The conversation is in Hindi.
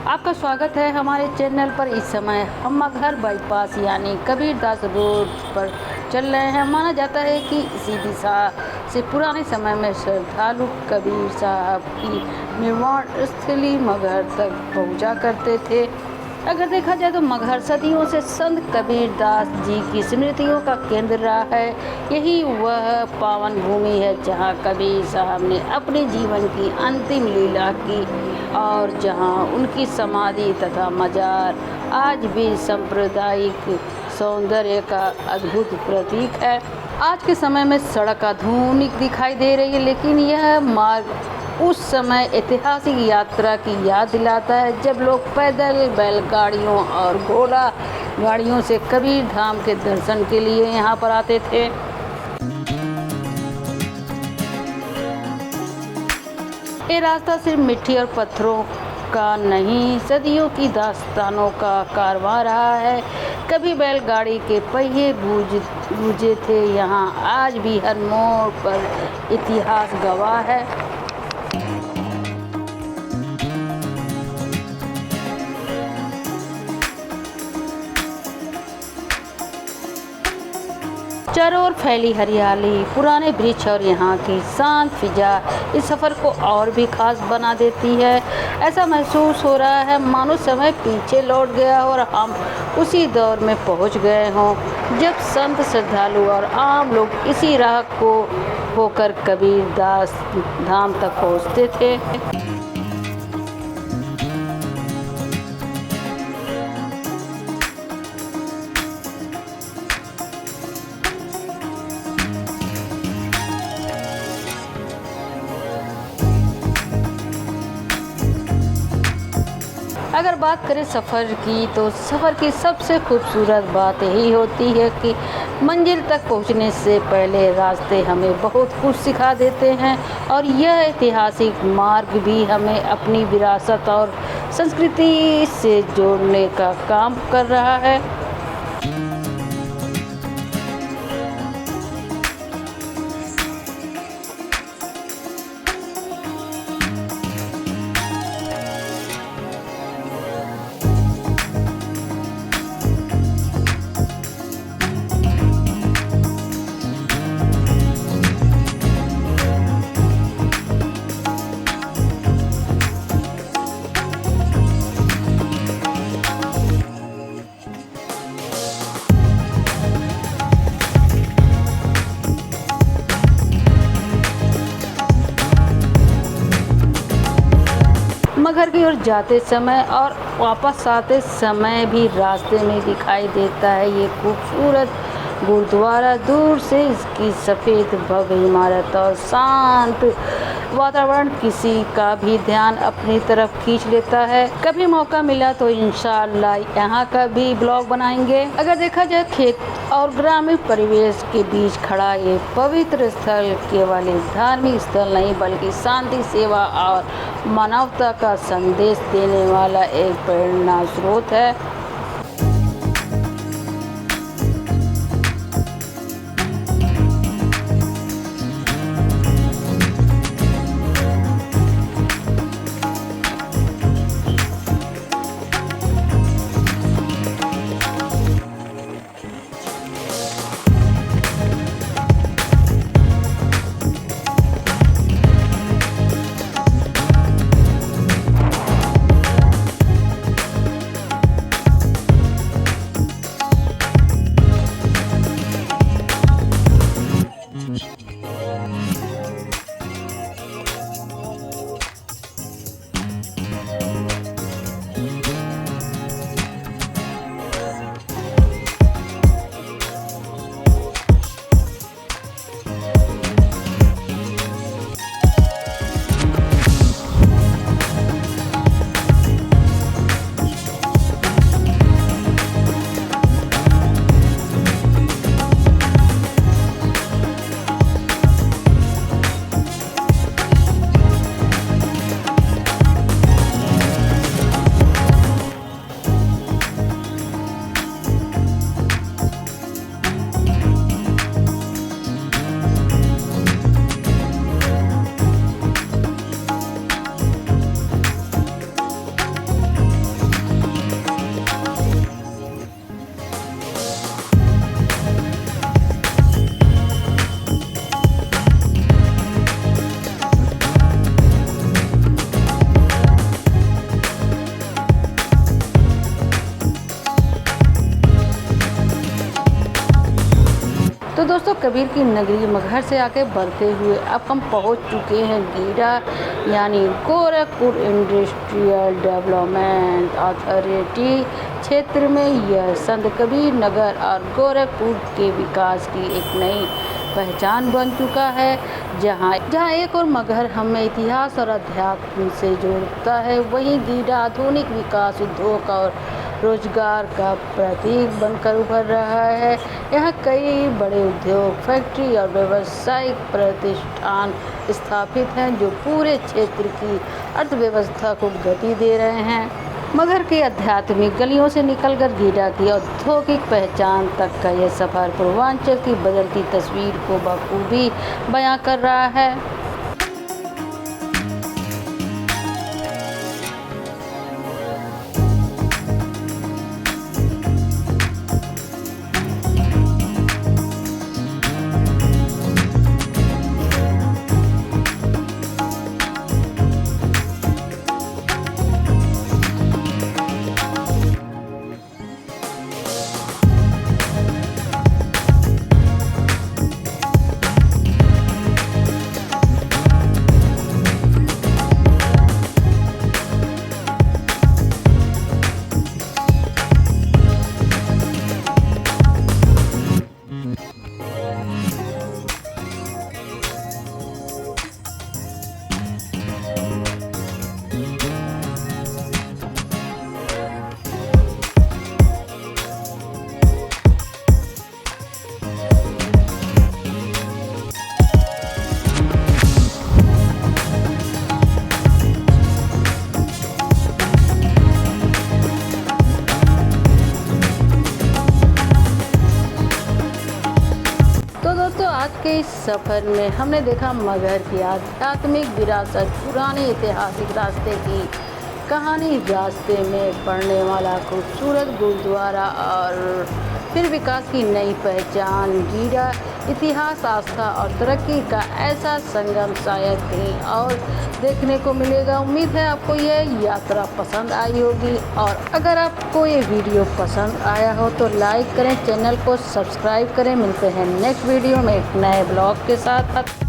आपका स्वागत है हमारे चैनल पर। इस समय हम मगहर बाईपास यानी कबीरदास रोड पर चल रहे हैं। माना जाता है कि इसी दिशा से पुराने समय में श्रद्धालु कबीर साहब की निर्वाण स्थली मगहर तक पहुंचा करते थे। अगर देखा जाए तो मगहर सदियों से संत कबीरदास जी की स्मृतियों का केंद्र रहा है। यही वह पावन भूमि है जहां कबीर साहब ने अपने जीवन की अंतिम लीला की और जहां उनकी समाधि तथा मजार आज भी सांप्रदायिक सौंदर्य का अद्भुत प्रतीक है। आज के समय में सड़क आधुनिक दिखाई दे रही है, लेकिन यह मार्ग उस समय ऐतिहासिक यात्रा की याद दिलाता है जब लोग पैदल, बैलगाड़ियों और घोड़ा गाड़ियों से कबीर धाम के दर्शन के लिए यहाँ पर आते थे। ये रास्ता सिर्फ मिट्टी और पत्थरों का नहीं, सदियों की दास्तानों का कारवां रहा है। कभी बैलगाड़ी के पहिए गूंजे थे, यहाँ आज भी हर मोड़ पर इतिहास गवाह है। चारों ओर फैली हरियाली, पुराने वृक्ष और यहाँ की शांत फिजा इस सफ़र को और भी खास बना देती है। ऐसा महसूस हो रहा है मानो समय पीछे लौट गया और हम उसी दौर में पहुँच गए हों जब संत, श्रद्धालु और आम लोग इसी राह को होकर कबीरदास धाम तक पहुँचते थे। अगर बात करें सफ़र की, तो सफ़र की सबसे खूबसूरत बात यही होती है कि मंजिल तक पहुंचने से पहले रास्ते हमें बहुत कुछ सिखा देते हैं और यह ऐतिहासिक मार्ग भी हमें अपनी विरासत और संस्कृति से जोड़ने का काम कर रहा है। मगहर की ओर जाते समय और वापस आते समय भी रास्ते में दिखाई देता है ये खूबसूरत गुरुद्वारा। दूर से इसकी सफ़ेद भव्य इमारत और शांत वातावरण किसी का भी ध्यान अपनी तरफ खींच लेता है। कभी मौका मिला तो इंशाअल्लाह यहाँ का भी ब्लॉग बनाएंगे। अगर देखा जाए खेत और ग्रामीण परिवेश के बीच खड़ा ये पवित्र स्थल केवल एक धार्मिक स्थल नहीं बल्कि शांति, सेवा और मानवता का संदेश देने वाला एक प्रेरणा स्रोत है। कबीर की नगरी मगहर से आगे बढ़ते हुए अब हम पहुंच चुके हैं गीडा यानी गोरखपुर इंडस्ट्रियल डेवलपमेंट अथॉरिटी क्षेत्र में। यह संत कबीर नगर और गोरखपुर के विकास की एक नई पहचान बन चुका है, जहाँ एक और मगहर हमें इतिहास और अध्यात्म से जोड़ता है, वहीं गीडा आधुनिक विकास, उद्योग और रोजगार का प्रतीक बनकर उभर रहा है। यहाँ कई बड़े उद्योग, फैक्ट्री और व्यावसायिक प्रतिष्ठान स्थापित हैं, जो पूरे क्षेत्र की अर्थव्यवस्था को गति दे रहे हैं। मगहर की आध्यात्मिक गलियों से निकलकर गीडा की औद्योगिक पहचान तक का यह सफ़र पूर्वांचल की बदलती तस्वीर को बखूबी बयां कर रहा है। तो दोस्तों, आज के इस सफ़र में हमने देखा मगहर की आध्यात्मिक विरासत, पुराने ऐतिहासिक रास्ते की कहानी, रास्ते में पड़ने वाला खूबसूरत गुरुद्वारा और फिर विकास की नई पहचान। गीडा इतिहास, आस्था और तरक्की का ऐसा संगम शायद कहीं और देखने को मिलेगा। उम्मीद है आपको यह यात्रा पसंद आई होगी, और अगर आपको ये वीडियो पसंद आया हो तो लाइक करें, चैनल को सब्सक्राइब करें। मिलते हैं नेक्स्ट वीडियो में एक नए ब्लॉग के साथ।